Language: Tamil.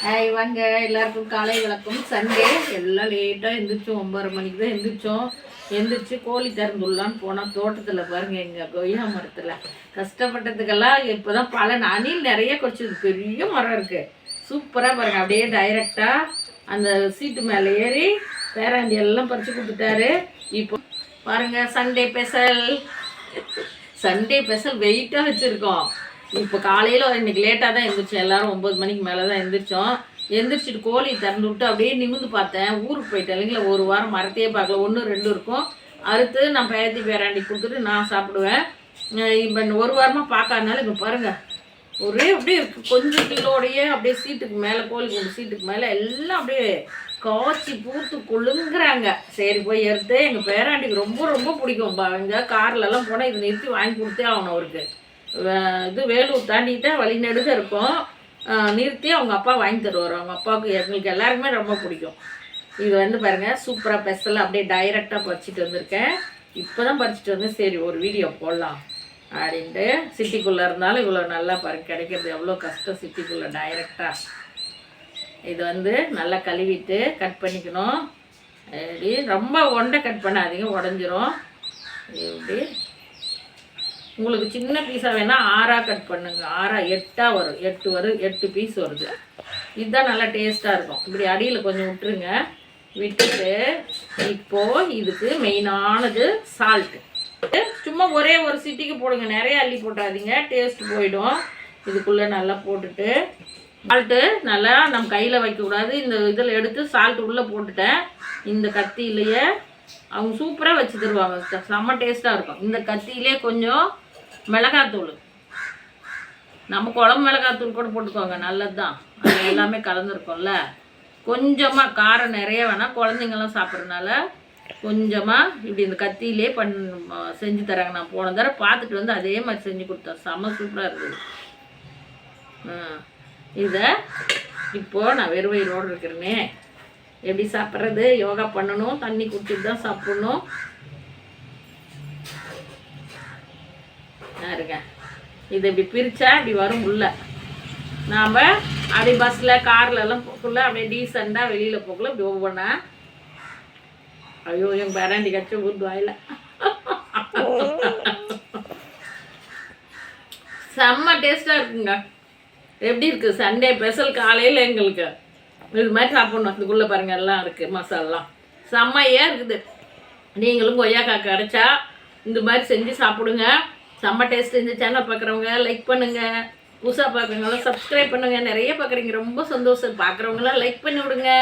ஹாய் வாங்க எல்லாருக்கும் காலை வணக்கம். சண்டே எல்லாம் லேட்டாக எழுந்திரிச்சோம். 9:30 மணிக்கு தான் எழுந்திரிச்சு கோழி திறந்துடலான்னு போனால் தோட்டத்தில் பாருங்கள் எங்கள் கொய்யா மரத்தில் கஷ்டப்பட்டதுக்கெல்லாம் இப்போ தான் பலன். அணில் நிறைய குறைச்சிது. பெரிய மரம் இருக்குது, சூப்பராக பாருங்கள். அப்படியே டைரெக்டாக அந்த சீட்டு மேலே ஏறி பேராண்டி எல்லாம் பறித்து கொடுத்துட்டாரு. இப்போ பாருங்கள் சண்டே ஸ்பெஷல் வெயிட்டாக வச்சுருக்கோம். இப்போ காலையில் இன்றைக்கி லேட்டாக தான் எழுந்திரிச்சோம். எல்லோரும் 9 மணிக்கு மேலே தான் எழுந்திரிச்சோம். எழுந்திரிச்சிட்டு கோழி திறந்து விட்டு அப்படியே நிமிந்து பார்த்தேன். ஊருக்கு போயிட்டேன் இல்லைங்களா, ஒரு வாரம் மரத்தையே பார்க்கல. 1 2 இருக்கும். அறுத்து நான் பேராண்டி கொடுத்துட்டு நான் சாப்பிடுவேன். இப்போ ஒரு வாரமாக பார்க்காதனால இப்போ பாருங்கள் ஒரே அப்படியே கொஞ்சம் கிலோடையே அப்படியே சீட்டுக்கு மேலே, கோழி கொண்டு சீட்டுக்கு மேலே எல்லாம் அப்படியே காய்ச்சி பூத்து கொழுங்குறாங்க. சரி போய் எடுத்து எங்கள் பேராண்டிக்கு ரொம்ப ரொம்ப பிடிக்கும். இங்கே கார்லலாம் போனால் இது நிறுத்தி வாங்கி கொடுத்தே ஆகணும். அவருக்கு இது வேலூர் தாண்டிட்டு வழி நெடுக இருக்கும். நிறுத்தி அவங்க அப்பா வாங்கி தருவார். அவங்க அப்பாவுக்கு எங்களுக்கு எல்லாருக்குமே ரொம்ப பிடிக்கும். இது வந்து பாருங்கள் சூப்பராக ஸ்பெஷலாக அப்படியே டைரெக்டாக பறிச்சிட்டு வந்திருக்கேன். இப்போ தான் பறிச்சிட்டு வந்து சரி ஒரு வீடியோ போடலாம் அப்படின்ட்டு. சிட்டிக்குள்ளே இருந்தாலும் இவ்வளோ நல்லா கிடைக்கிறது எவ்வளோ கஷ்டம் சிட்டிக்குள்ளே டைரெக்டாக. இது வந்து நல்லா கழுவிட்டு கட் பண்ணிக்கணும். இப்படி ரொம்ப ஒண்டை கட் பண்ணாதீங்க, உடஞ்சிரும். இப்படி உங்களுக்கு சின்ன பீஸாக வேணால் 6ஆக கட் பண்ணுங்க. 6 8 வரும். 8 பீஸ் வருது. இதுதான் நல்லா டேஸ்ட்டாக இருக்கும். இப்படி அடியில் கொஞ்சம் விட்டுருங்க. விட்டுட்டு இப்போது இதுக்கு மெயினானது சால்ட்டு. சும்மா ஒரே ஒரு சிட்டிக்கு போடுங்க, நிறைய அள்ளி போட்டாதீங்க, டேஸ்ட் போயிடும். இதுக்குள்ளே நல்லா போட்டுட்டு சால்ட்டு நல்லா நம்ம கையில் வைக்கக்கூடாது. இந்த இதில் எடுத்து சால்ட்டு உள்ளே போட்டுட்டேன். இந்த கத்தியிலேயே அவங்க சூப்பராக வச்சு தருவாங்க, செம்ம டேஸ்ட்டாக இருக்கும். இந்த கத்தியிலே கொஞ்சம் மிளகாத்தூள், நம்ம குழம்பு மிளகாத்தூள் கூட போட்டுக்கோங்க, நல்லது தான். அது எல்லாமே கலந்துருக்கோம்ல. கொஞ்சமாக காரம் நிறைய வேணால், குழந்தைங்கள்லாம் சாப்பிட்றதுனால கொஞ்சமாக இப்படி இந்த கத்தியிலே செஞ்சு தராங்க. நான் போன தடவை பார்த்துட்டு வந்து அதே மாதிரி செஞ்சு கொடுத்தேன், செம்ம சூப்பராக இருக்குது. இதை இப்போது நான் வெறும் வயிறோடு இருக்கிறேனே, எப்படி சாப்பிட்றது? யோகா பண்ணணும், தண்ணி குடிச்சிட்டு தான் சாப்பிட்ணும். இருங்க, இது இப்படி பிரித்தா இப்படி வரும் உள்ள. நாம் அப்படி பஸ்ஸில் கார்லலாம் போகக்குள்ள அப்படியே டீசெண்டாக வெளியில் போகக்குள்ள இப்படி ஒவ்வொன்றா. ஐயோ என் பேராண்டி கட்சி ஊர்வாயில் செம்ம டேஸ்ட்டாக இருக்குங்க. எப்படி இருக்குது சண்டே ஸ்பெஷல் காலையில் எங்களுக்கு இது மாதிரி சாப்பிட்ணும். இதுக்குள்ளே பாருங்கள் எல்லாம் இருக்குது, மசாலாம் செம்மையாக இருக்குது. நீங்களும் கொய்யாக்காய் கிடைச்சா இந்த மாதிரி செஞ்சு சாப்பிடுங்க, செம்ம டேஸ்ட். இந்த சேனல் பார்க்குறவங்க லைக் பண்ணுங்கள், புதுசாக பார்க்குறவங்களாம் சப்ஸ்கிரைப் பண்ணுங்கள். நிறைய பார்க்குறீங்க, ரொம்ப சந்தோஷம். பார்க்குறவங்களாம் லைக் பண்ணி விடுங்க.